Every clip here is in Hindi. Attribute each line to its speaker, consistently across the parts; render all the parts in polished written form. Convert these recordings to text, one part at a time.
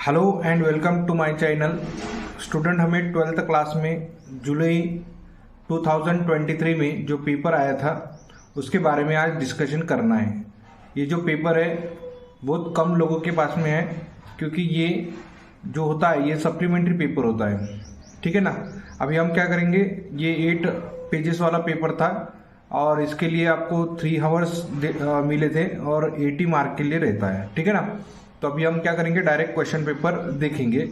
Speaker 1: Hello and welcome to my channel. Student, हमें 12th क्लास में जुलाई 2023 में जो पेपर आया था उसके बारे में आज डिस्कशन करना है। ये जो पेपर है बहुत कम लोगों के पास में है, क्योंकि ये जो होता है ये सप्लीमेंट्री पेपर होता है। ठीक है ना। अभी हम क्या करेंगे, ये 8 पेजेस वाला पेपर था और इसके लिए आपको 3 आवर्स मिले थे और 80 मार्क के लिए रहता है। ठीक है ना। तो अभी हम क्या करेंगे, डायरेक्ट क्वेश्चन पेपर देखेंगे।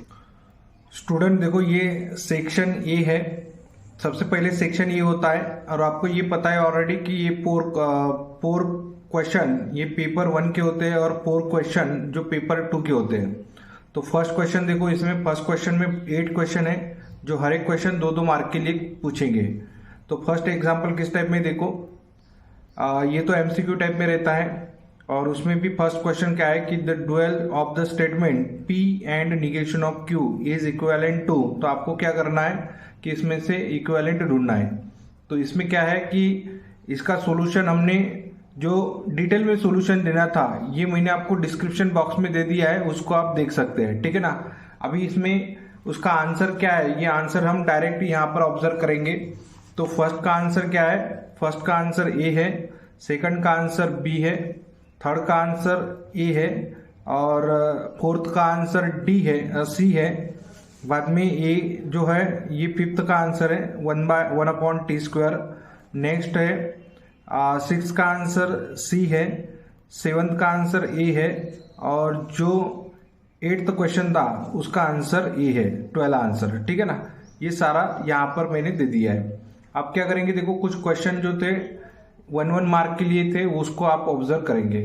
Speaker 1: स्टूडेंट देखो, ये सेक्शन ए है। सबसे पहले सेक्शन ए होता है और आपको ये पता है ऑलरेडी कि ये फोर क्वेश्चन ये पेपर 1 के होते हैं और 4 क्वेश्चन जो पेपर 2 के होते हैं। तो फर्स्ट क्वेश्चन देखो, इसमें फर्स्ट क्वेश्चन में 8 क्वेश्चन है जो हर एक क्वेश्चन 2-2 मार्क के लिए पूछेंगे। तो फर्स्ट एग्जाम्पल किस टाइप में देखो, ये तो एमसीक्यू टाइप में रहता है और उसमें भी फर्स्ट क्वेश्चन क्या है कि the dual of the statement P and negation of Q is equivalent to. तो आपको क्या करना है कि इसमें से इक्विवेलेंट ढूंढना है। तो इसमें क्या है कि इसका सॉल्यूशन हमने जो डिटेल में सॉल्यूशन देना था ये मैंने आपको डिस्क्रिप्शन बॉक्स में दे दिया है, उसको आप देख सकते हैं। ठीक है ना। अभी इसमें उसका आंसर क्या है, ये आंसर हम डायरेक्ट यहाँ पर ऑब्जर्व करेंगे। तो फर्स्ट का आंसर क्या है, फर्स्ट का आंसर ए है, सेकंड का आंसर बी है, थर्ड का आंसर ए है और फोर्थ का आंसर डी है, सी है। बाद में ए जो है ये फिफ्थ का आंसर है 1/1/t²। नेक्स्ट है 6 का आंसर सी है, 7th का आंसर ए है और जो 8th क्वेश्चन था उसका आंसर ए है, 12 आंसर। ठीक है ना। ये सारा यहाँ पर मैंने दे दिया है। अब क्या करेंगे, देखो कुछ क्वेश्चन जो थे 1-1 मार्क के लिए थे उसको आप ऑब्जर्व करेंगे।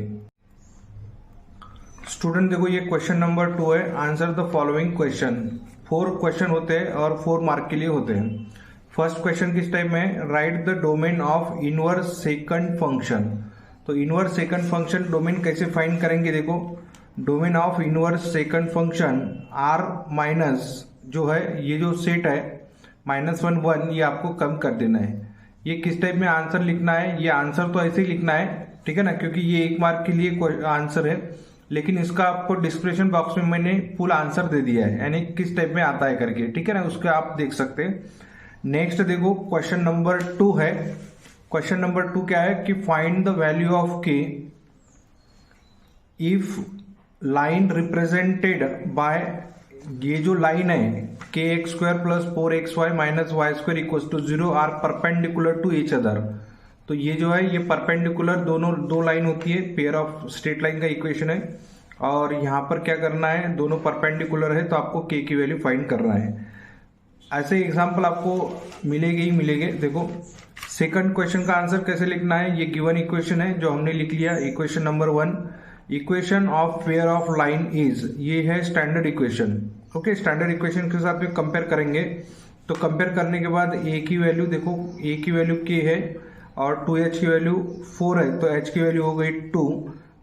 Speaker 1: स्टूडेंट देखो, ये क्वेश्चन नंबर 2 है। Answer the following question. 4 question होते हैं और 4 मार्क के लिए होते हैं। फर्स्ट क्वेश्चन किस टाइप में है, right the domain of inverse second function. तो इनवर्स सेकंड फंक्शन डोमेन कैसे फाइंड करेंगे, देखो domain of inverse second function R minus जो है ये जो सेट है -1 1 ये आपको कम कर देना है। ये किस टाइप में आंसर लिखना है, ये आंसर तो ऐसे ही लिखना है। ठीक है ना, क्योंकि ये 1 मार्क के लिए आंसर है, लेकिन इसका आपको डिस्क्रिप्शन बॉक्स में मैंने फुल आंसर दे दिया है, यानी किस टाइप में आता है करके। ठीक है ना, उसके आप देख सकते हैं। नेक्स्ट देखो क्वेश्चन नंबर 2 है। क्वेश्चन नंबर 2 क्या है कि find the value of k if line represented by, ये जो लाइन है kx² + 4xy - y² = 0 are perpendicular to each other. तो ये जो है ये परपेंडिकुलर दोनों 2 लाइन होती है, पेयर ऑफ स्ट्रेट लाइन का इक्वेशन है और यहाँ पर क्या करना है, दोनों परपेंडिकुलर है तो आपको k की वैल्यू फाइंड करना है। ऐसे एग्जाम्पल आपको मिलेगी ही मिलेंगे। देखो सेकंड क्वेश्चन का आंसर कैसे लिखना है, ये गिवन इक्वेशन है जो हमने लिख लिया, equation number 1। Equation of pair of line is, ये है standard equation. Okay, standard equation के साथ में कंपेयर करेंगे। तो कंपेयर करने के बाद a की वैल्यू देखो, a की वैल्यू k है और 2h की वैल्यू 4 है, तो h की वैल्यू हो गई 2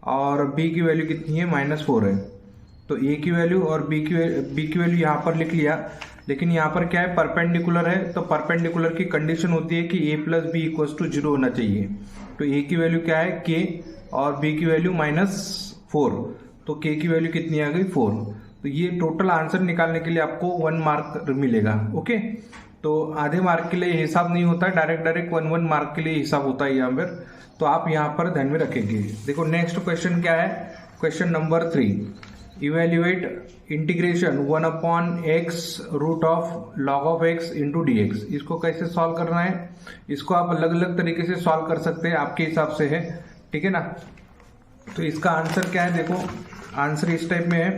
Speaker 1: और b की वैल्यू कितनी है, -4 है। तो a की वैल्यू और b की वैल्यू यहाँ पर लिख लिया, लेकिन यहाँ पर क्या है, परपेंडिकुलर है। तो परपेंडिकुलर की कंडीशन होती है कि a + b = 0 होना चाहिए। तो a की वैल्यू क्या है, k और b की वैल्यू -4, तो k की वैल्यू कितनी आ गई, 4। तो ये टोटल आंसर निकालने के लिए आपको 1 मार्क मिलेगा। ओके, तो आधे मार्क के लिए हिसाब नहीं होता है, डायरेक्ट 1-1 मार्क के लिए हिसाब होता है यहाँ पर। तो आप यहाँ पर ध्यान में रखेंगे। देखो नेक्स्ट क्वेश्चन क्या है, question number 3। Evaluate integration 1/x √log x * dx। इसको कैसे सॉल्व करना है, इसको आप अलग अलग तरीके से सॉल्व कर सकते हैं, आपके हिसाब से है। ठीक है ना। तो इसका आंसर क्या है, देखो आंसर इस टाइप में है।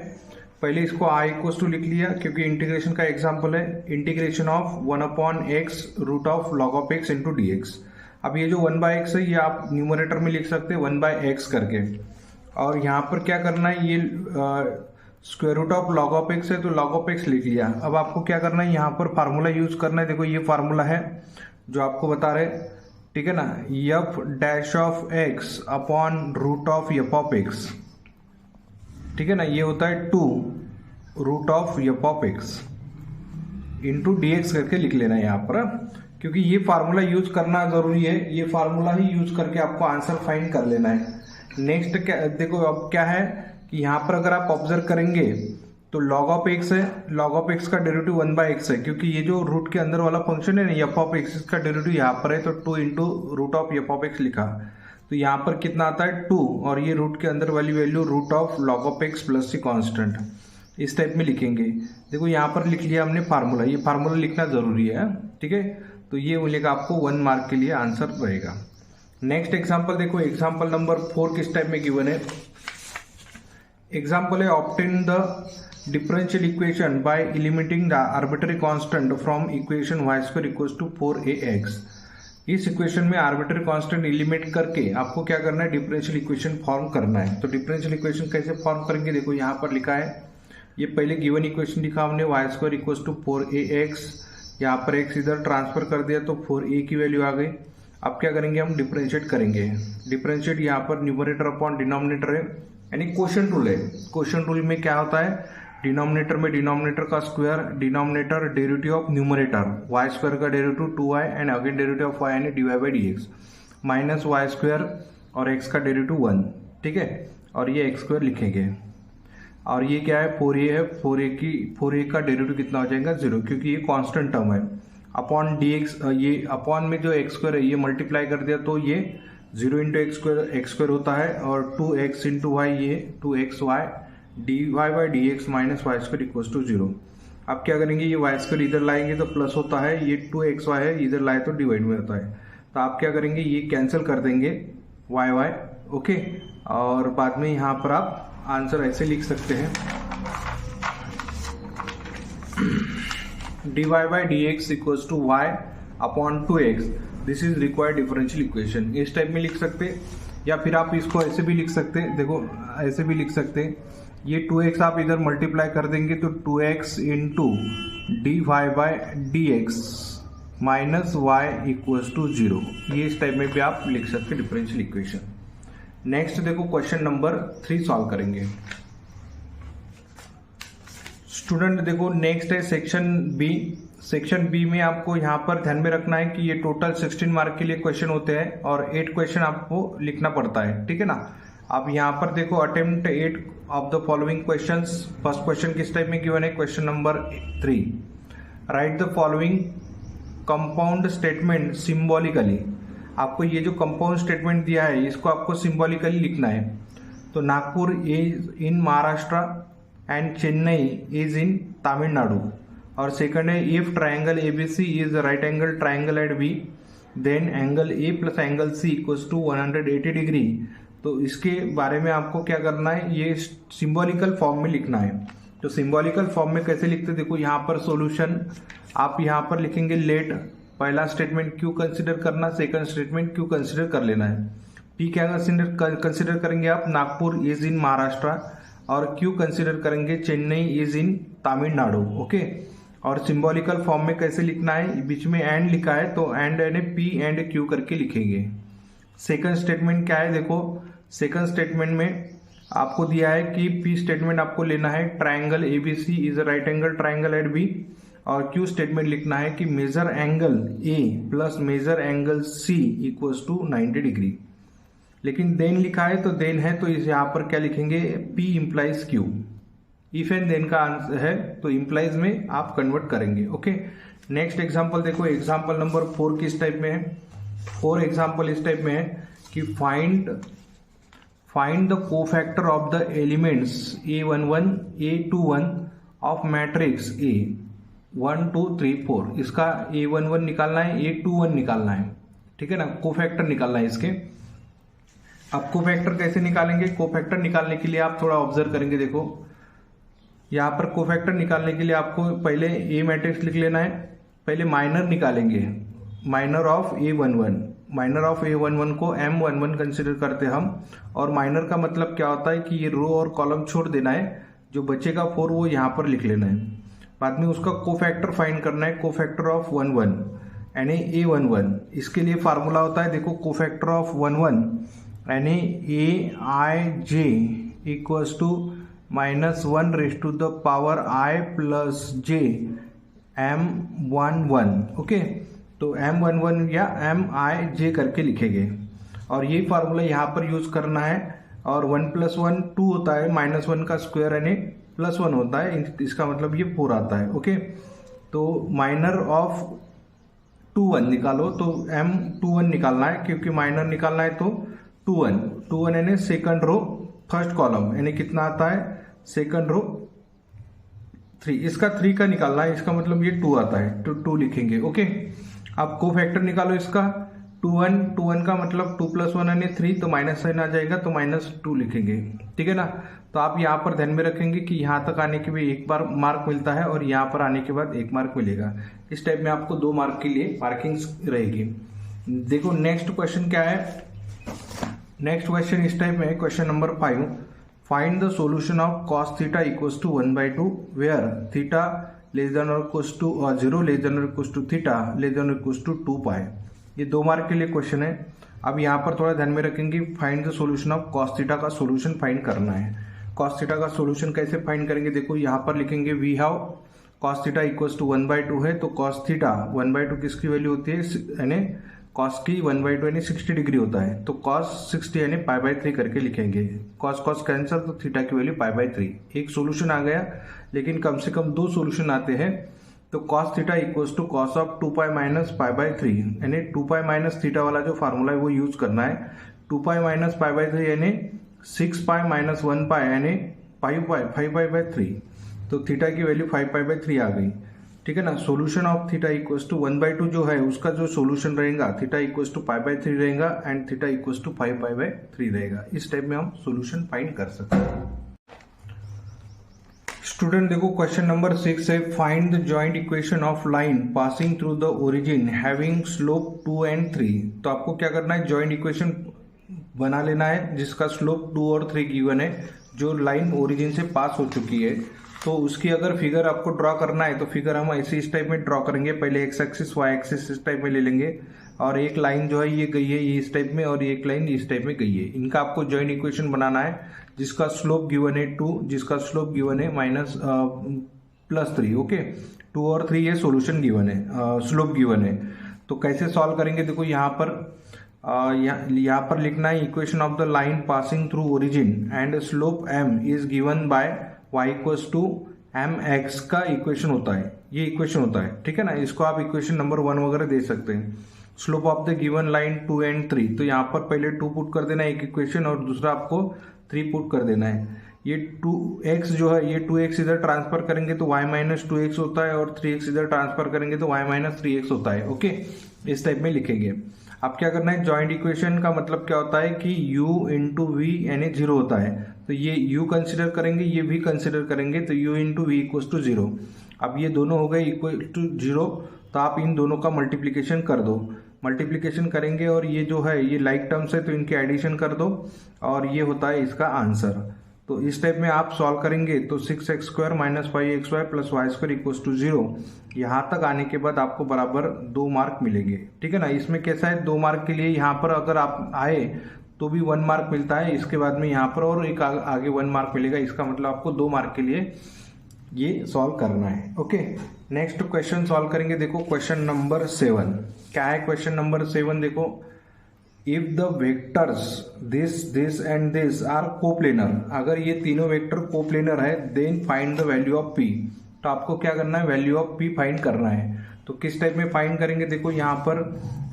Speaker 1: पहले इसको I = लिख लिया क्योंकि इंटीग्रेशन का एग्जांपल है, integration of 1/x √log x * dx। अब ये जो 1/x है ये आप न्यूमरेटर में लिख सकते हैं 1/x करके, और यहाँ पर क्या करना है, ये √log x है तो log x लिख लिया। अब आपको क्या करना है, यहाँ पर फार्मूला यूज करना है। देखो ये फार्मूला है जो आपको बता रहे, ठीक है ना, f'(x) √f(x). ठीक है ना, ये होता है 2 √f(x) * dx करके लिख लेना है यहाँ पर, क्योंकि ये फार्मूला यूज करना जरूरी है। ये फार्मूला ही यूज करके आपको आंसर फाइंड कर लेना है। नेक्स्ट क्या देखो, अब क्या है कि यहाँ पर अगर आप ऑब्जर्व करेंगे तो log ऑफ एक्स है, log ऑफ एक्स का डेरिवेटिव 1/x है, क्योंकि ये जो रूट के अंदर वाला फंक्शन है ना एफ ऑफ एक्स, इसका डेरिवेटिव यहाँ पर है, तो 2 into root of f of x लिखा, तो यहाँ पर कितना आता है 2, और ये रूट के अंदर वाली value root of log of x plus c constant, इस टाइप में लिखेंगे। देखो यहाँ पर लिख लिया हमने फार्मूला, ये फार्मूला लिखना जरूरी है, ठीक है। तो ये बोलेगा आपको 1 मार्क के लिए आंसर रहेगा। नेक्स्ट एग्जाम्पल देखो, एग्जाम्पल नंबर 4 किस टाइप में गिवन है। एग्जाम्पल है obtain the differential equation by eliminating the arbitrary constant from equation y square equals to 4ax। इस इक्वेशन में आर्बिट्ररी कांस्टेंट एलिमिनेट करके आपको क्या करना है, डिफरेंशियल इक्वेशन फॉर्म करना है। तो डिफरेंशियल इक्वेशन कैसे फॉर्म करेंगे, देखो यहाँ पर लिखा है, ये पहले गिवन इक्वेशन लिखा हमने y square equals to 4ax, यहाँ पर x इधर ट्रांसफर कर दिया तो 4a की वैल्यू आ गई। अब क्या करेंगे, हम डिफरेंशिएट करेंगे। डिफरेंशिएट यहाँ पर न्यूमरेटर अपॉन डिनोमिनेटर है, यानी क्वोशिएंट रूल है। क्वोशिएंट रूल में क्या होता है, डिनोमिनेटर में डिनोमिनेटर का square, denominator derivative of numerator, y square का derivative 2y and again derivative of y यानी dy/dx माइनस y स्क्वायर और x का डेरिवेटिव 1, ठीक है, और ये x स्क्वायर लिखेंगे। और ये क्या है, 4a है, 4a का डेरिवेटिव कितना हो जाएगा 0, क्योंकि ये कांस्टेंट टर्म है। अपॉन dx, ये अपॉन में जो x स्क्वायर है ये मल्टीप्लाई कर दिया तो ये 0 इंटू एक्स स्क्वायर होता है, और 2x इंटू वाई, ये 2xy dy/dx minus y square equals to 0। अब क्या करेंगे, ये y स्क्वायर इधर लाएंगे तो प्लस होता है, ये 2xy है इधर लाए तो डिवाइड में होता है। तो आप क्या करेंगे, ये कैंसिल कर देंगे y, ओके, और बाद में यहाँ पर आप आंसर ऐसे लिख सकते हैं, dy/dx equals to y upon 2x, this is required differential equation. इस टाइप में लिख सकते हैं, या फिर आप इसको ऐसे भी लिख सकते हैं, देखो ऐसे भी लिख सकते हैं, ये 2x आप इधर मल्टीप्लाई कर देंगे तो 2x into dy/dx minus y equals to 0। ये इस टाइप में भी आप लिख सकते हैं डिफरेंशियल इक्वेशन। नेक्स्ट देखो क्वेश्चन नंबर 3 सॉल्व करेंगे। स्टूडेंट देखो नेक्स्ट है सेक्शन बी। सेक्शन बी में आपको यहाँ पर ध्यान में रखना है कि ये टोटल 16 मार्क के लिए क्वेश्चन होते हैं और 8 क्वेश्चन आपको लिखना पड़ता है, ठीक है ना। अब यहाँ पर देखो attempt 8 of the following questions. First question किस टाइप में गिवन है, question number 3, right the following compound statement symbolically. आपको ये जो कंपाउंड स्टेटमेंट दिया है इसको आपको सिंबॉलिकली लिखना है। तो Nagpur is in Maharashtra and Chennai is in Tamil Nadu. और सेकंड है if triangle ABC is right angle triangle at B then angle A plus angle C equals to 180 degree. तो इसके बारे में आपको क्या करना है, ये सिंबॉलिकल फॉर्म में लिखना है। तो सिंबॉलिकल फॉर्म में कैसे लिखते, देखो यहाँ पर सॉल्यूशन आप यहाँ पर लिखेंगे लेट, पहला स्टेटमेंट क्यू कंसिडर करना, सेकंड स्टेटमेंट क्यू कंसिडर कर लेना है। पी क्या कंसिडर करेंगे आप, नागपुर इज इन महाराष्ट्र, और क्यू कंसिडर करेंगे Chennai is in Tamil Nadu, okay. और सिंबॉलिकल फॉर्म में कैसे लिखना है, बीच में एंड लिखा है तो एंड यानी पी एंड क्यू करके लिखेंगे। सेकंड स्टेटमेंट क्या है, देखो सेकंड स्टेटमेंट में आपको दिया है कि पी स्टेटमेंट आपको लेना है triangle ABC is a right angle triangle at B, और क्यू स्टेटमेंट लिखना है कि measure angle A plus measure angle C equals to 90 degree. लेकिन देन लिखा है तो देन है तो इस यहाँ पर क्या लिखेंगे, P implies Q. If and then का आंसर है तो इम्प्लाइज में आप कन्वर्ट करेंगे, ओके। नेक्स्ट एग्जांपल देखो, एग्जांपल नंबर 4 किस टाइप में है, 4 एग्जांपल इस टाइप में है कि find the cofactor of the elements A11 A21 of matrix A 1 2 3 4। इसका A11 निकालना है, A21 निकालना है, ठीक है ना, कोफैक्टर निकालना है इसके। अब कोफैक्टर कैसे निकालेंगे, कोफैक्टर निकालने के लिए आप थोड़ा ऑब्जर्व करेंगे, देखो यहाँ पर कोफैक्टर निकालने के लिए आपको पहले ए मैट्रिक्स लिख लेना है, पहले माइनर निकालेंगे, minor of A11, minor of A11 को M11 कंसिडर करते हम, और माइनर का मतलब क्या होता है कि ये रो और कॉलम छोड़ देना है, जो बचेगा 4 वो यहाँ पर लिख लेना है। बाद में उसका कोफैक्टर फाइंड करना है, कोफैक्टर ऑफ 11 यानी A11। इसके लिए फार्मूला होता है, देखो कोफैक्टर ऑफ 11 यानी AIJ equals to -1 raise to the power I plus J M11, okay. तो M11 या MIJ करके लिखेंगे, और ये फार्मूला यहाँ पर यूज करना है। और 1 + 1 2 होता है, -1 का स्क्वायर यानी +1 होता है, इसका मतलब ये 4 आता है। ओके, तो माइनर ऑफ 2 1 निकालो, तो M21 निकालना है, क्योंकि माइनर निकालना है तो 2 1 यानी सेकंड रो फर्स्ट कॉलम, यानी कितना आता है सेकंड रो 3, इसका 3 का निकालना है, इसका मतलब ये 2 आता है, तो 2 लिखेंगे। ओके, अब को फैक्टर निकालो इसका, 2 1 का मतलब 2 + 1 यानी 3, तो माइनस साइन आ जाएगा, तो -2 लिखेंगे। ठीक है ना, तो आप यहाँ पर ध्यान में रखेंगे कि यहाँ तक आने के भी 1 बार मार्क मिलता है और यहाँ पर आने के बाद 1 मार्क मिलेगा। इस टाइप में आपको 2 मार्क के लिए मार्किंग्स रहेगी। देखो नेक्स्ट क्वेश्चन क्या है। नेक्स्ट क्वेश्चन इस टाइप में है, question number 5, find the solution of cos theta equals to 1/2 where theta less than और इक्वल्स टू 0 लेस देन और equals to theta less than और इक्वल्स टू 2 पाई। ये 2 मार्क के लिए क्वेश्चन है। अब यहाँ पर थोड़ा ध्यान में रखेंगे, find the solution of cos theta का सोल्यूशन फाइंड करना है। cos थीटा का सोल्यूशन कैसे फाइंड करेंगे, देखो यहाँ पर लिखेंगे we have cos theta equals to 1/2 है, तो cos थीटा 1/2 किसकी वैल्यू होती है, यानी cos की 1/2 यानी 60 डिग्री होता है, तो cos 60 यानी π/3 करके लिखेंगे। cos कैंसिल, तो थीटा की वैल्यू π/3। एक सोल्यूशन आ गया, लेकिन कम से कम 2 सोल्यूशन आते हैं, तो cos theta equals to cos of 2π minus π/3, यानी 2π माइनस थीटा वाला जो फार्मूला है वो यूज करना है। 2π माइनस π/3 यानी 6π माइनस 1π यानी 5π/3, तो थीटा की वैल्यू 5π/3 आ गई। ठीक है ना, solution of theta equals to 1/2 जो है उसका जो सोल्यूशन रहेगा थीटा इक्वल्स टू π/3 रहेगा एंड थीटा इक्वल्स टू 5π/3 रहेगा। इस टाइप में हम सोल्यूशन फाइंड कर सकते हैं। स्टूडेंट देखो क्वेश्चन नंबर 6 है, find the joint equation of line passing through the origin having slope 2 and 3। तो आपको क्या करना है, जॉइंट इक्वेशन बना लेना है जिसका स्लोप 2 और 3 गिवन है, जो लाइन ओरिजिन से पास हो चुकी है। तो उसकी अगर फिगर आपको ड्रॉ करना है तो फिगर हम ऐसे इस टाइप में ड्रॉ करेंगे। पहले एक्स एक्सिस वाई एक्सिस इस टाइप में ले लेंगे, और एक लाइन जो है ये गई है ये इस टाइप में, और एक लाइन इस टाइप में गई है। इनका आपको जॉइंट इक्वेशन बनाना है जिसका स्लोप गिवन है 2, जिसका स्लोप गिवन है -+3। ओके, 2 और 3 ये सोल्यूशन गिवन है, स्लोप गिवन है। तो कैसे सॉल्व करेंगे, देखो यहाँ पर लिखना है equation of the line passing through origin and slope m is given by y equals to mx का इक्वेशन होता है, ये इक्वेशन होता है। ठीक है ना, इसको आप इक्वेशन नंबर 1 वगैरह दे सकते हैं। Slope of the given line 2 and 3, तो यहाँ पर पहले 2 पुट कर देना है एक इक्वेशन, और दूसरा आपको 3 पुट कर देना है। ये 2x जो है ये 2x इधर ट्रांसफर करेंगे तो y - 2x होता है, और 3x इधर ट्रांसफर करेंगे तो y - 3x होता है। ओके, इस टाइप में लिखेंगे। अब क्या करना है, जॉइंट इक्वेशन का मतलब क्या होता है कि u इंटू वी यानी 0 होता है, तो ये u कंसिडर करेंगे, ये v कंसिडर करेंगे, तो u into v equals to 0। अब ये दोनों हो गए इक्वल टू 0, तो आप इन दोनों का मल्टीप्लीकेशन कर दो। मल्टीप्लीकेशन करेंगे और ये जो है ये लाइक टर्म्स है तो इनके एडिशन कर दो, और ये होता है इसका आंसर। तो इस टाइप में आप सॉल्व करेंगे तो 6x² - 5xy + y² equals to 0। यहाँ तक आने के बाद आपको बराबर 2 मार्क मिलेंगे। ठीक है ना, इसमें कैसा है 2 मार्क के लिए यहाँ पर अगर आप आए तो भी 1 मार्क मिलता है, इसके बाद में यहाँ पर और एक आगे 1 मार्क मिलेगा। इसका मतलब आपको 2 मार्क के लिए ये सॉल्व करना है। ओके, नेक्स्ट क्वेश्चन सॉल्व करेंगे। देखो क्वेश्चन नंबर 7 क्या है। क्वेश्चन नंबर 7 देखो, if the vectors this and this are coplanar, अगर ये तीनों वेक्टर कोप्लेनर है, then find the value of P. तो आपको क्या करना है, वैल्यू ऑफ पी फाइंड करना है। तो किस टाइप में फाइंड करेंगे, देखो यहाँ पर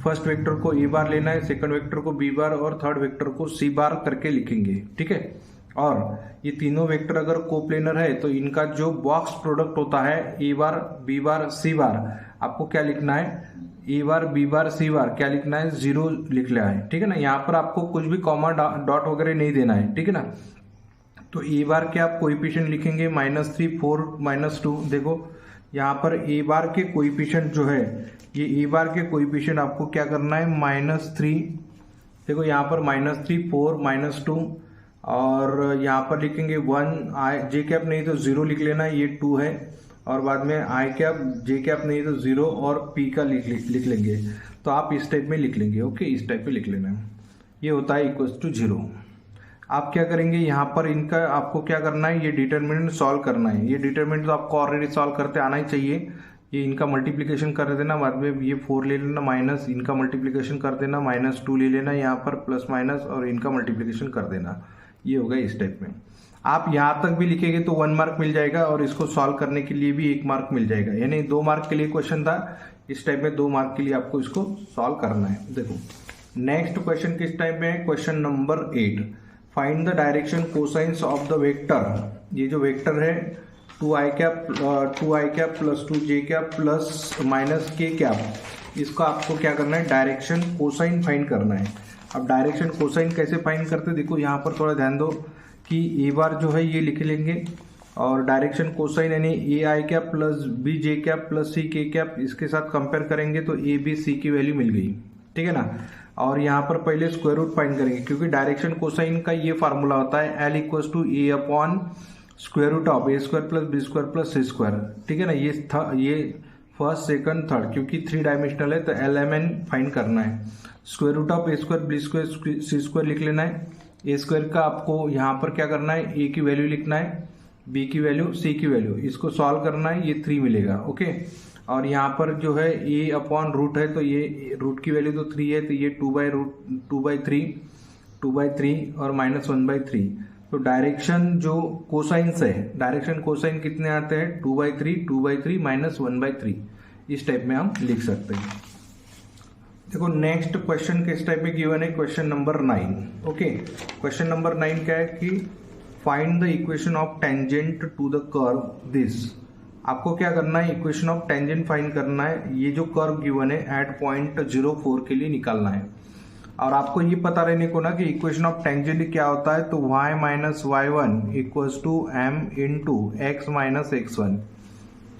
Speaker 1: फर्स्ट वेक्टर को ए बार लेना है, सेकंड वेक्टर को बी बार और थर्ड वेक्टर को सी बार करके लिखेंगे। ठीक है, और ये तीनों वेक्टर अगर कोप्लेनर है तो इनका जो बॉक्स प्रोडक्ट होता है ए बार बी बार सी बार, आपको क्या लिखना है, ए बार बी बार सी बार क्या लिखना है, 0 लिख लिया है। ठीक है ना, यहाँ पर आपको कुछ भी कॉमा डॉट वगैरह नहीं देना है। ठीक है ना, तो ए बार के आप कोएफिशिएंट लिखेंगे -3 4 -2। देखो यहाँ पर ए बार के कोएफिशिएंट जो है, ये ए बार के कोएफिशिएंट आपको क्या करना है -3। देखो यहाँ पर -3 4 -2, और यहाँ पर लिखेंगे 1 आई जे कैप नहीं तो 0 लिख लेना, ये 2 है, और बाद में आई कैप जे कैप नहीं तो 0 और पी का लिख लेंगे। तो आप इस टाइप में लिख लेंगे। ओके, इस टाइप में लिख लेना, ये होता है इक्वल्स टू 0। आप क्या करेंगे, यहाँ पर इनका आपको क्या करना है, ये डिटर्मिनेंट सॉल्व करना है। ये डिटर्मिनेंट तो आपको ऑलरेडी सॉल्व करते आना ही चाहिए। ये इनका मल्टीप्लिकेशन कर देना, बाद में ये 4 ले लेना, माइनस इनका मल्टीप्लिकेशन कर देना, -2 ले लेना यहाँ पर, प्लस माइनस और इनका मल्टीप्लिकेशन कर देना, ये होगा इस टाइप में। आप यहाँ तक भी लिखेंगे तो 1 मार्क मिल जाएगा और इसको सॉल्व करने के लिए भी 1 मार्क मिल जाएगा, यानी 2 मार्क के लिए क्वेश्चन था। इस टाइप में 2 मार्क के लिए आपको इसको सॉल्व करना है। देखो नेक्स्ट क्वेश्चन किस टाइप में है, question number 8, find the direction cosines of the vector. ये जो वेक्टर है 2i cap plus 2j cap plus minus k cap, इसका आपको क्या करना है, डायरेक्शन कोसाइन फाइंड करना है। अब डायरेक्शन कोसाइन कैसे फाइंड करते, देखो यहाँ पर थोड़ा ध्यान दो कि ए बार जो है ये लिख लेंगे और डायरेक्शन कोसाइन यानी A I cap plus B J cap plus C K cap, इसके साथ कंपेयर करेंगे तो ए बी सी की वैल्यू मिल गई, ठीक है ना। और यहाँ पर पहले स्क्वायर रूट फाइंड करेंगे, क्योंकि डायरेक्शन कोसाइन का ये फार्मूला होता है l equal to a upon square root of a square plus b square plus c square, ठीक है ना। ये फर्स्ट सेकंड थर्ड, क्योंकि 3 डायमेंशनल है तो एल एम एन फाइंड करना है। Square root of a square b square c square लिख लेना है। ए स्क्वायर का आपको यहाँ पर क्या करना है, ए की वैल्यू लिखना है, बी की वैल्यू, सी की वैल्यू, इसको सॉल्व करना है, ये 3 मिलेगा, ओके। और यहाँ पर जो है ए अपॉन रूट है तो ये रूट की वैल्यू तो 3 है तो ये 2/3 और माइनस 1/3। तो डायरेक्शन जो कोसाइंस है, डायरेक्शन कोसाइन कितने आते हैं, 2/3 माइनस 1/3, इस टाइप में हम लिख सकते हैं। देखो नेक्स्ट क्वेश्चन किस टाइप में गिवन है, question number 9, okay. Question number 9 क्या है कि find the equation of tangent to the curve this. आपको क्या करना है, इक्वेशन ऑफ टेंजेंट फाइंड करना है। ये जो कर्व गिवन है एट पॉइंट 0,4 के लिए निकालना है। और आपको ये पता रहने को ना कि इक्वेशन ऑफ टेंजेंट क्या होता है, तो y minus y1 equals to m into x minus x1,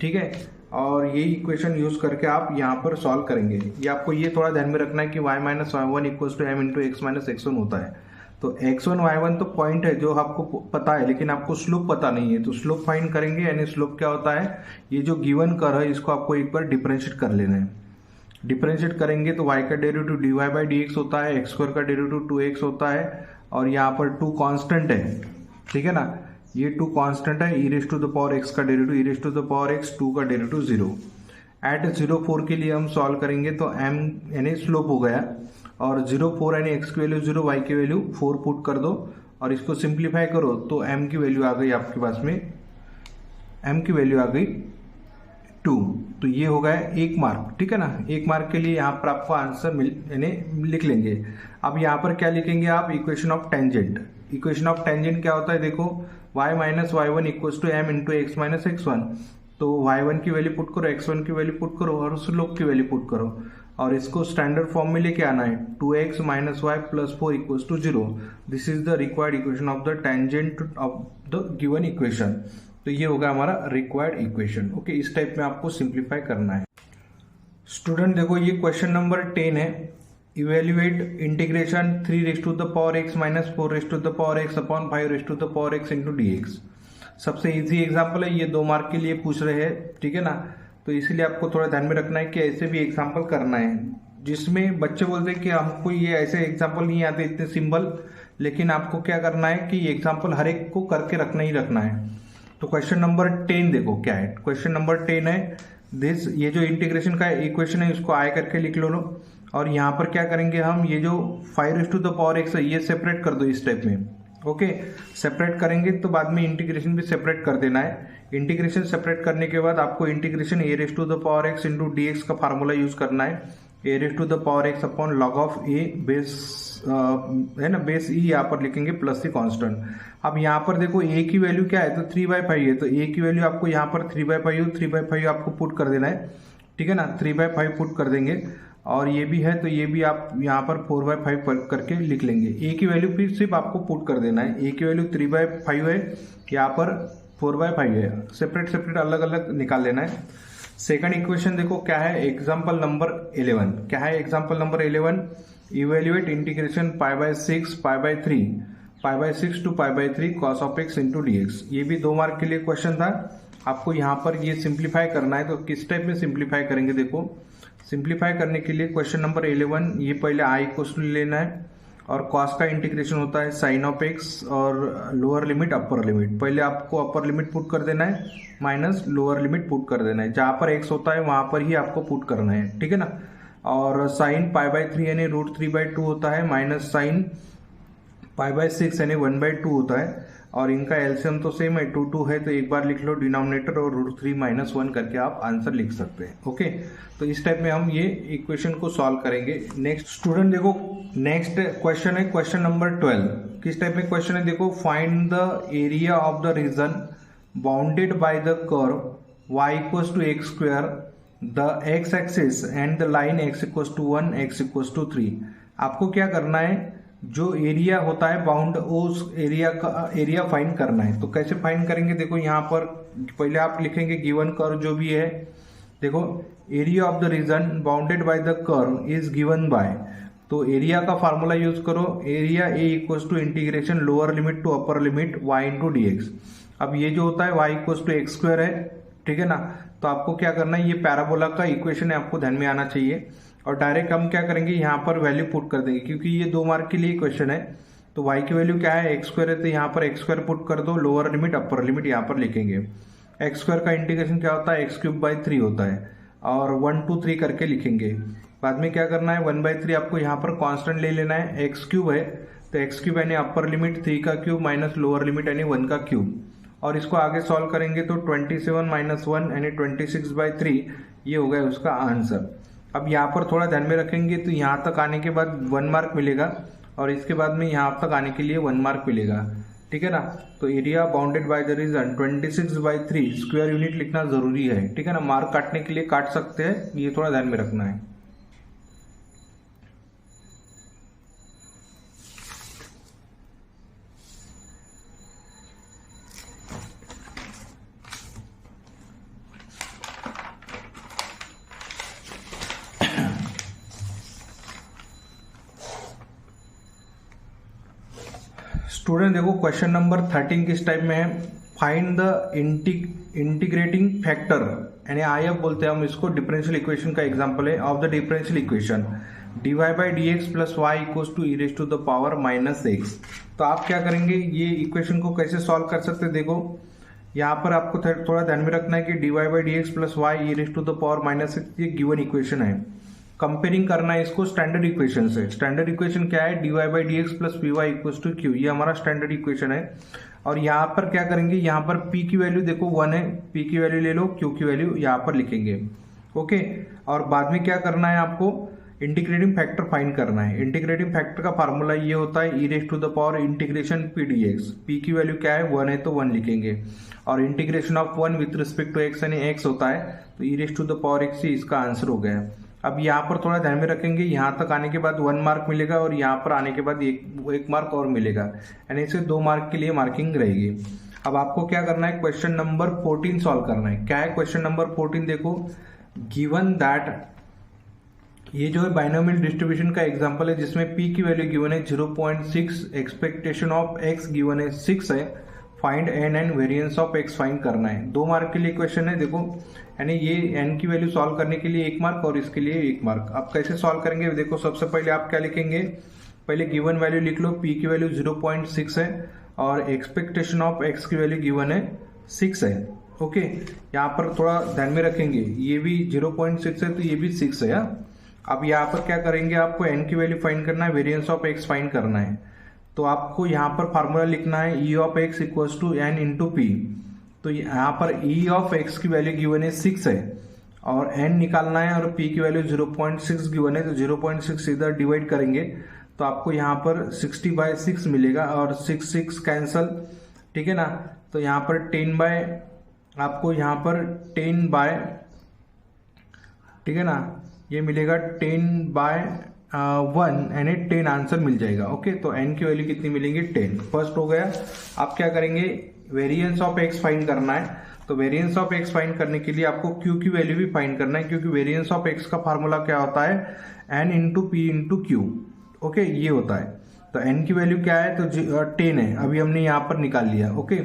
Speaker 1: ठीक है। और ये इक्वेशन यूज करके आप यहाँ पर सॉल्व करेंगे। ये आपको ये थोड़ा ध्यान में रखना है कि y minus y1 equals to m into x minus x1 होता है। तो x1 y1 तो पॉइंट है जो आपको पता है, लेकिन आपको स्लोप पता नहीं है, तो स्लोप फाइंड करेंगे। यानी स्लोप क्या होता है, ये जो गिवन कर्व है इसको आपको एक बार डिफरेंशिएट कर लेना है। डिफरेंशिएट करेंगे तो y का डेरिवेटिव dy बाई dx होता है, x स्क्वायर का डेरिवेटिव 2x होता है, और यहाँ पर 2 कांस्टेंट है, ठीक है ना। ये 2 कांस्टेंट है, e raise to the power x का derivative, e raise to the power x, 2 का डेरिवेटिव 0। एट 0,4 के लिए हम सॉल्व करेंगे तो m यानी स्लोप हो गया, और 0,4 यानी x की वैल्यू 0, y की वैल्यू 4 पुट कर दो और इसको सिंप्लीफाई करो तो m की वैल्यू आ गई आपके पास में, m की वैल्यू आ गई 2। तो ये हो गया 1 मार्क, ठीक है ना। 1 मार्क के लिए यहाँ पर आपको आंसर यानी लिख लेंगे। अब यहाँ पर क्या लिखेंगे आप, equation of tangent. Equation of tangent क्या होता है, देखो y minus y1 equals to m into x minus x1। तो y1 की वैल्यू पुट करो, x1 की वैल्यू पुट करो और स्लोप की वैल्यू पुट करो, और इसको स्टैंडर्ड फॉर्म में लेके आना है, 2x minus y plus 4 equals to 0। This is the required equation of the tangent of the given equation. तो ये होगा हमारा रिक्वायर्ड इक्वेशन, ओके। इस टाइप में आपको सिंप्लीफाई करना है। स्टूडेंट देखो ये क्वेश्चन नंबर 10 है, evaluate integration 3 raise to the power x minus 4 raise to the power x upon 5 raise to the power x into dx। सबसे इजी एग्जाम्पल है, ये 2 मार्क के लिए पूछ रहे हैं, ठीक है ना। तो इसलिए आपको थोड़ा ध्यान में रखना है कि ऐसे भी एग्जाम्पल करना है, जिसमें बच्चे बोलते हैं कि हमको ये ऐसे एग्जाम्पल नहीं आते इतने सिंपल, लेकिन आपको क्या करना है कि एग्जाम्पल हर एक को करके रखना ही रखना है। तो क्वेश्चन नंबर 10 देखो क्या है, क्वेश्चन नंबर 10 है दिस, ये जो इंटीग्रेशन का इक्वेशन है उसको आई करके लिख लो। और यहाँ पर क्या करेंगे हम, ये जो 5 raise to the power x है ये सेपरेट कर दो इस टाइप में, ओके। सेपरेट करेंगे तो बाद में इंटीग्रेशन भी सेपरेट कर देना है। इंटीग्रेशन सेपरेट करने के बाद आपको integration a raise to the power x into dx का फार्मूला यूज करना है, a raise to the power x upon log of a base है ना, बेस e यहाँ पर लिखेंगे प्लस सी कांस्टेंट। अब यहाँ पर देखो a की वैल्यू क्या है, तो 3/5 है, तो a की वैल्यू आपको यहाँ पर 3/5 आपको पुट कर देना है, ठीक है ना। 3/5 पुट कर देंगे, और ये भी है तो ये भी आप यहाँ पर 4/5 करके लिख लेंगे। a की वैल्यू फिर सिर्फ आपको पुट कर देना है, a की वैल्यू 3/5 है, यहाँ पर 4/5 है, सेपरेट अलग अलग निकाल लेना है। सेकंड इक्वेशन देखो क्या है, एग्जाम्पल नंबर 11 क्या है, example number 11, evaluate integration π/6 to π/3 cos of x into dx। ये भी 2 मार्क के लिए क्वेश्चन था। आपको यहाँ पर ये सिंप्लीफाई करना है, तो किस टाइप में सिंप्लीफाई करेंगे, देखो सिंप्लीफाई करने के लिए क्वेश्चन नंबर 11, ये पहले i को लेना है, और cos का इंटीग्रेशन होता है sin ऑफ x और लोअर लिमिट अपर लिमिट। पहले आपको अपर लिमिट पुट कर देना है, माइनस लोअर लिमिट पुट कर देना है, जहाँ पर x होता है वहाँ पर ही आपको पुट करना है, ठीक है ना। और साइन π/3 यानी √3/2 होता है, माइनस साइन π/6 यानी 1/2 होता है। और इनका एलसीएम तो सेम है, 2 2 है, तो एक बार लिख लो डिनोमिनेटर और √3 - 1 करके आप आंसर लिख सकते हैं। ओके, तो इस टाइप में हम ये इक्वेशन को सॉल्व करेंगे। नेक्स्ट स्टूडेंट देखो, नेक्स्ट क्वेश्चन है क्वेश्चन नंबर 12। किस टाइप में क्वेश्चन है देखो, find the area of the region bounded by the curve y = x², the x axis and the line x = 1, x = 3। आपको क्या करना है, जो एरिया होता है बाउंड, उस एरिया का एरिया फाइंड करना है। तो कैसे फाइंड करेंगे देखो, यहाँ पर पहले आप लिखेंगे गिवन कर्व जो भी है, देखो area of the region bounded by the curve is given by, तो एरिया का फार्मूला यूज करो, area A = integration lower limit to upper limit y × dx। अब ये जो होता है y = x² है, ठीक है ना। तो आपको क्या करना है, ये पैराबोला का इक्वेशन है, आपको ध्यान में आना चाहिए। और डायरेक्ट हम क्या करेंगे, यहाँ पर वैल्यू पुट कर देंगे, क्योंकि ये 2 मार्क के लिए क्वेश्चन है। तो y की वैल्यू क्या है, x² है, तो यहाँ पर x² पुट कर दो, लोअर लिमिट अपर लिमिट यहाँ पर लिखेंगे। x² का इंटीग्रेशन क्या होता है, x³/3 होता है, और 1 2 3 करके लिखेंगे। बाद में क्या करना है, 1/3 आपको यहाँ पर कांस्टेंट ले लेना है, x³ है, तो x³ यानी अपर लिमिट 3 का क्यूब माइनस लोअर लिमिट यानी 1 का क्यूब, और इसको आगे सॉल्व करेंगे तो 27 - 1 यानी 26/3, ये हो गया उसका आंसर। अब यहाँ पर थोड़ा ध्यान में रखेंगे, तो यहाँ तक आने के बाद 1 मार्क मिलेगा, और इसके बाद में यहाँ तक आने के लिए 1 मार्क मिलेगा, ठीक है ना। तो area bounded by the region 26/3 square unit लिखना जरूरी है, ठीक है ना। मार्क काटने के लिए काट सकते हैं, ये थोड़ा ध्यान में रखना है। स्टूडेंट देखो, क्वेश्चन नंबर 13 किस टाइप में है, फाइंड द इंटीग्रेटिंग फैक्टर, यानी IF बोलते हैं हम इसको, डिफरेंशियल इक्वेशन का एग्जांपल है। Of the differential equation dy/dx + y = e⁻⁻x। तो आप क्या करेंगे, ये इक्वेशन को कैसे सॉल्व कर सकते हैं, देखो यहाँ पर आपको थोड़ा ध्यान में रखना है कि dy/dx + y e⁻⁻x ये गिवन इक्वेशन है। कंपेयरिंग करना है इसको स्टैंडर्ड इक्वेशन से। स्टैंडर्ड इक्वेशन क्या है, dy/dx + py = q, ये हमारा स्टैंडर्ड इक्वेशन है। और यहाँ पर क्या करेंगे, यहाँ पर p की वैल्यू देखो 1 है, p की वैल्यू ले लो, q की वैल्यू यहाँ पर लिखेंगे। ओके, और बाद में क्या करना है, आपको इंटीग्रेटिंग फैक्टर फाइंड करना है। इंटीग्रेटिंग फैक्टर का फार्मूला ये होता है e⁻∫ p dx। p की वैल्यू क्या है, 1 है, तो 1 लिखेंगे, और integration of 1 with respect to x यानी x होता है, तो e⁻x इसका आंसर हो गया। अब यहाँ पर थोड़ा ध्यान में रखेंगे, यहाँ तक आने के बाद 1 मार्क मिलेगा, और यहाँ पर आने के बाद एक मार्क और मिलेगा, यानी इसे 2 मार्क के लिए मार्किंग रहेगी। अब आपको क्या करना है, क्वेश्चन नंबर 14 सॉल्व करना है। क्या है क्वेश्चन नंबर 14, देखो गिवन दैट, ये जो है बाइनोमियल डिस्ट्रीब्यूशन का एग्जांपल है, जिसमें p की वैल्यू गिवन है 0.6, एक्सपेक्टेशन ऑफ x गिवन है 6 है, find n and variance of x find करना है। 2 मार्क के लिए क्वेश्चन है, देखो यानी ये n की वैल्यू सॉल्व करने के लिए 1 मार्क और इसके लिए 1 मार्क। आप कैसे सॉल्व करेंगे, देखो सबसे पहले आप क्या लिखेंगे, पहले गिवन वैल्यू लिख लो, p की वैल्यू 0.6 है, और एक्सपेक्टेशन ऑफ x की वैल्यू गिवन है 6 है। ओके, यहाँ पर थोड़ा ध्यान में रखेंगे, ये भी 0.6 है, तो ये भी 6 है। अब यहाँ पर क्या करेंगे, आपको n की वैल्यू फाइंड करना है, वेरिएंस ऑफ x फाइंड करना है। तो आपको यहाँ पर फार्मूला लिखना है e(x) = n × p। तो यहाँ पर e(x) की वैल्यू गिवन है 6 है, और n निकालना है, और p की वैल्यू 0.6 गिवन है, तो 0.6 इधर डिवाइड करेंगे तो आपको यहाँ पर 60/6 मिलेगा, और 6 कैंसल, ठीक है ना। तो यहाँ पर आपको यहाँ पर 10/, ठीक है ना, ये मिलेगा 10/1 यानी 10 आंसर मिल जाएगा। ओके, तो n की वैल्यू कितनी मिलेंगी, 10। फर्स्ट हो गया। आप क्या करेंगे, वेरिएंस ऑफ x फाइंड करना है। तो वेरिएंस ऑफ x फाइंड करने के लिए आपको q की वैल्यू भी फाइंड करना है, क्योंकि वेरिएंस ऑफ x का फार्मूला क्या होता है, n × p × q। ओके, ये होता है। तो n की वैल्यू क्या है, तो 10 है, अभी हमने यहाँ पर निकाल लिया। ओके,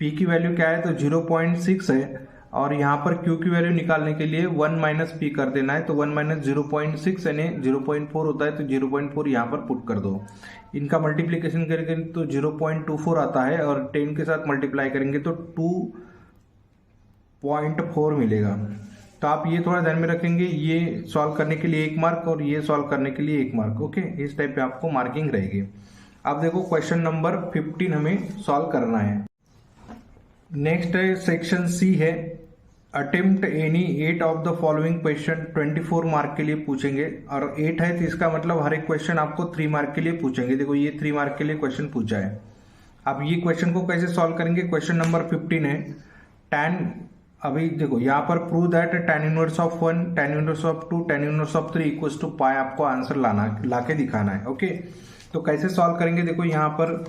Speaker 1: p की वैल्यू क्या है, तो 0.6 है, और यहाँ पर q की वैल्यू निकालने के लिए 1 - p कर देना है। तो 1 - 0.6 यानी 0.4 होता है, तो 0.4 यहाँ पर पुट कर दो। इनका मल्टीप्लीकेशन करेंगे तो 0.24 आता है, और 10 के साथ मल्टीप्लाई करेंगे तो 2.4 मिलेगा। तो आप ये थोड़ा ध्यान में रखेंगे, ये सॉल्व करने के लिए 1 मार्क और ये सॉल्व करने के लिए 1 मार्क। ओके, इस टाइप पे आपको मार्किंग रहेगी। अब देखो क्वेश्चन नंबर 15 हमें सॉल्व करना है। नेक्स्ट है सेक्शन सी है, attempt any 8 of the following question 24 mark के लिए पूछेंगे। और 8 है तो इसका मतलब हर एक क्वेश्चन आपको 3 मार्क के लिए पूछेंगे। देखो ये 3 मार्क के लिए क्वेश्चन पूछा है। अब ये क्वेश्चन को कैसे सॉल्व करेंगे, क्वेश्चन नंबर 15 है tan, अभी देखो यहाँ पर prove that tan inverse of 1, tan inverse of 2, tan inverse of 3 equals to pi, आपको आंसर लाके दिखाना है। ओके, तो कैसे सॉल्व करेंगे, देखो यहाँ पर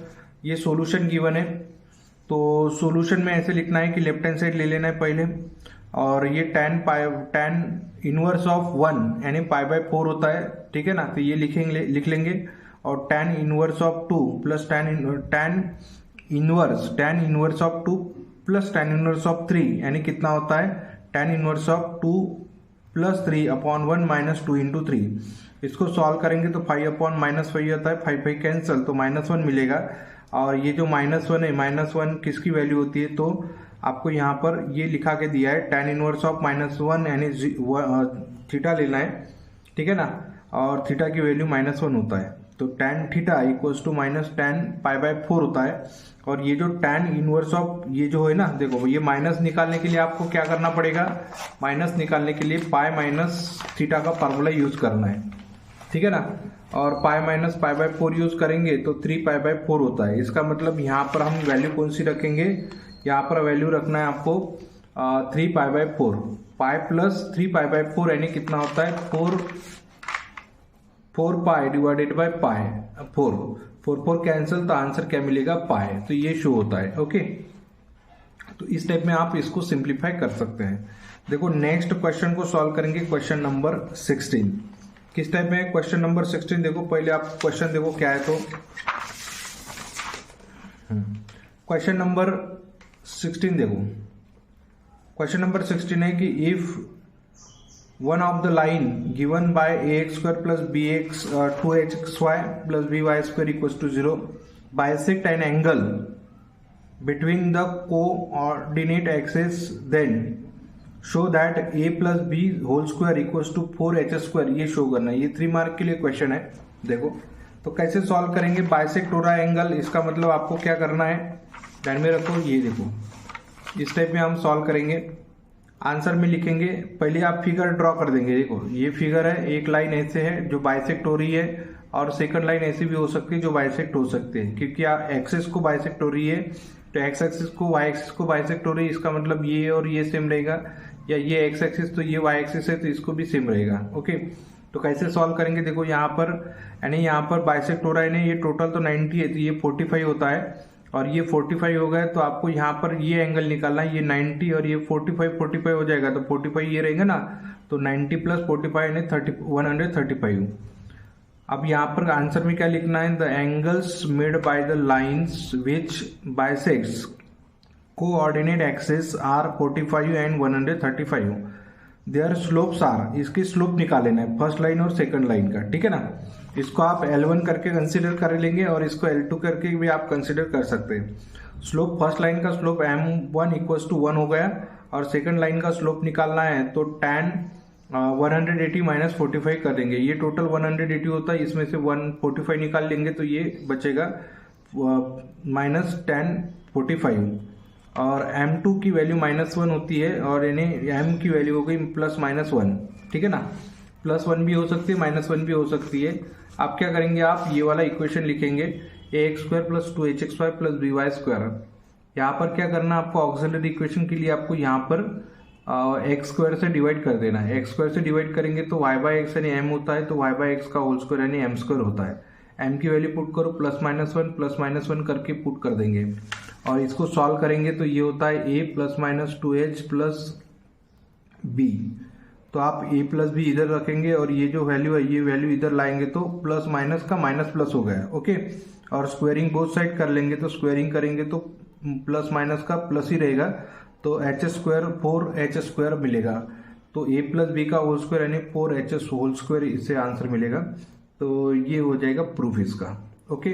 Speaker 1: ये सॉल्यूशन गिवन है, तो सॉल्यूशन में ऐसे लिखना है कि लेफ्ट हैंड साइड ले लेना है पहले, और ये tan इनवर्स ऑफ 1 यानी पाई बाय 4 होता है, ठीक है ना, तो ये लिख लेंगे। और tan inverse of 2 plus tan inverse of 2 plus tan inverse of 3 यानी कितना होता है tan inverse of 2 plus 3 upon 1 minus 2 into 3। इसको सॉल्व करेंगे तो 5 अपॉन माइनस 5 होता है, 5 5 कैंसिल, तो -1 मिलेगा। और ये जो -1 है, -1 किसकी वैल्यू होती है, तो आपको यहाँ पर ये लिखा के दिया है tan इनवर्स ऑफ -1 यानी थीटा लेना है, ठीक है ना, और थीटा की वैल्यू -1 होता है, तो tan theta equals to minus tan pi by 4 होता है। और ये जो tan इनवर्स ऑफ ये जो है ना, देखो ये माइनस निकालने के लिए आपको क्या करना पड़ेगा, माइनस निकालने के लिए पाई माइनस थीटा का फार्मूला यूज करना है, ठीक है ना। और pi minus pi by 4 use करेंगे तो 3 पाई बाय 4 होता है। इसका मतलब यहाँ पर हम वैल्यू कौन सी रखेंगे, यहाँ पर वैल्यू रखना है आपको 3 पाई by 4, pi plus 3 pi by 4 यानी कितना होता है 4 पाई डिवाइडेड बाय पाई, 4 कैंसिल, तो आंसर क्या मिलेगा पाई, तो ये शो होता है। ओके, तो इस टाइप में आप इसको सिंप्लीफाई कर सकते हैं। देखो नेक्स्ट क्वेश्चन को सॉल्व करेंगे, क्वेश्चन नंबर 16। किस टाइप में क्वेश्चन नंबर 16, देखो पहले आप क्वेश्चन देखो क्या है, तो क्वेश्चन नंबर 16 देखो, क्वेश्चन नंबर 16 है कि if one of the line given by ax square plus bx 2hxy plus by square equals to 0 bisect an angle between the coordinate axes, then show that a plus b whole square equals to 4h square, ये शो करना है। ये 3 मार्क के लिए क्वेश्चन है। देखो तो कैसे सॉल्व करेंगे, बाइसेक्ट हो रहा है एंगल, इसका मतलब आपको क्या करना है, ध्यान में रखो, ये देखो इस टाइप में हम सॉल्व करेंगे। आंसर में लिखेंगे, पहले आप फिगर ड्रॉ कर देंगे। देखो ये फिगर है, एक लाइन ऐसे है जो बाइसेक्ट हो रही है, और सेकंड लाइन ऐसी भी हो सकती है जो बाइसेक्ट हो सकती है, क्योंकि एक्सिस को बाइसेक्ट हो रही है, तो एक्स एक्सिस को वाई एक्सिस को बाइसेक्ट हो रही है, इसका मतलब ये और ये सेम रहेगा, या ये एक्स एक्सिस तो ये वाई एक्सिस है तो इसको भी सेम रहेगा। ओके, तो कैसे सॉल्व करेंगे, देखो यहाँ पर यानी यहाँ पर बाइसेक्ट हो रहा है ना, ये टोटल तो 90 है, तो ये 45 होता है, और ये 45 हो गया, तो आपको यहाँ पर ये एंगल निकालना है, ये 90 और ये 45 हो जाएगा, तो 45 ये रहेगा ना, तो 90 प्लस 45 यानी 135। अब यहाँ पर आंसर में क्या लिखना है, the angles made by the lines which bisects coordinate axis are 45 and 135, their slopes are, इसकी स्लोप निकाल लेना है फर्स्ट लाइन और सेकंड लाइन का, ठीक है ना। इसको आप L1 करके कंसीडर कर लेंगे और इसको L2 करके भी आप कंसीडर कर सकते हैं। स्लोप फर्स्ट लाइन का स्लोप M1 इक्वल्स टू 1 हो गया, और सेकंड लाइन का स्लोप निकालना है तो tan 180 माइनस 45 कर देंगे, ये टोटल 180 होता है, इसमें से 145 निकाल लेंगे तो ये बचेगा माइनस tan 45, और M2 की वैल्यू -1 होती है, और यानी M की वैल्यू हो गई +-1, ठीक है ना, +1 भी हो सकती है, -1 भी हो सकती है। आप क्या करेंगे, आप ये वाला इक्वेशन लिखेंगे ax square plus 2hxy plus by square. यहाँ पर क्या करना, आपको ऑक्सिलरी इक्वेशन के लिए आपको यहाँ पर एक्स स्क्वायर से डिवाइड कर देना है। एक्स स्क्वायर से डिवाइड करेंगे तो y बाई एक्स यानी m होता है, तो y बाई एक्स का होल स्क्वायर यानी m स्क्वायर होता है। m की वैल्यू पुट करो, +-1 करके पुट कर देंगे, और इसको सॉल्व करेंगे तो ये होता है a + -2h प्लस b, तो आप a प्लस बी इधर रखेंगे, और ये जो वैल्यू है ये वैल्यू इधर लाएंगे तो प्लस माइनस का माइनस प्लस हो गया। ओके, और स्क्वायरिंग बोथ साइड कर लेंगे, तो स्क्वायरिंग करेंगे तो प्लस माइनस का प्लस ही रहेगा, तो h स्क्वायर 4h स्क्वायर मिलेगा, तो a प्लस बी का होल स्क्वायर यानी 4h होल स्क्वायर, इससे आंसर मिलेगा। तो ये हो जाएगा प्रूफ इसका। ओके।